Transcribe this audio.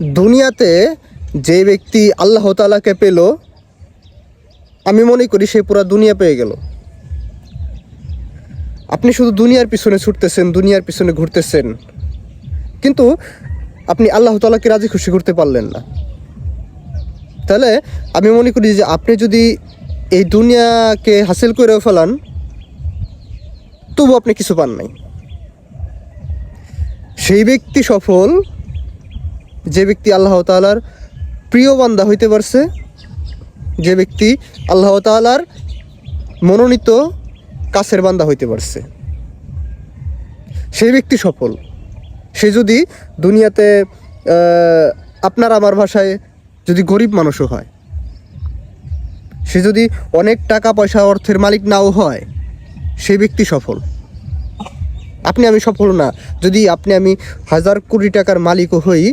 দুনিয়াতে যে ব্যক্তি আল্লাহ তাআলাকে পেল, আমি মনে করি সে পুরো দুনিয়া পেয়ে গেল। আপনি শুধু দুনিয়ার পিছনে ছুটতেছেন, দুনিয়ার পিছনে ঘুরতেছেন, কিন্তু আপনি আল্লাহ তাআলাকে রাজি খুশি করতে পারলেন না। তাহলে আমি মনে করি যে আপনি যদি এই দুনিয়াকে হাসিল করেও ফেলান, তবু আপনি কিছু পান নাই। সেই ব্যক্তি সফল যে ব্যক্তি আল্লাহ তাআলার প্রিয় বান্দা হইতে পারছে, যে ব্যক্তি আল্লাহ তাআলার মনোনীত কাছের বান্দা হইতে পারছে, সেই ব্যক্তি সফল। সে যদি দুনিয়াতে আপনার আমার ভাষায় যদি গরিব মানুষও হয়, সে যদি অনেক টাকা পয়সা অর্থের মালিক নাও হয়, সেই ব্যক্তি সফল। আপনি আমি সফল না। যদি আপনি আমি 1000 কোটি টাকার মালিকও হই,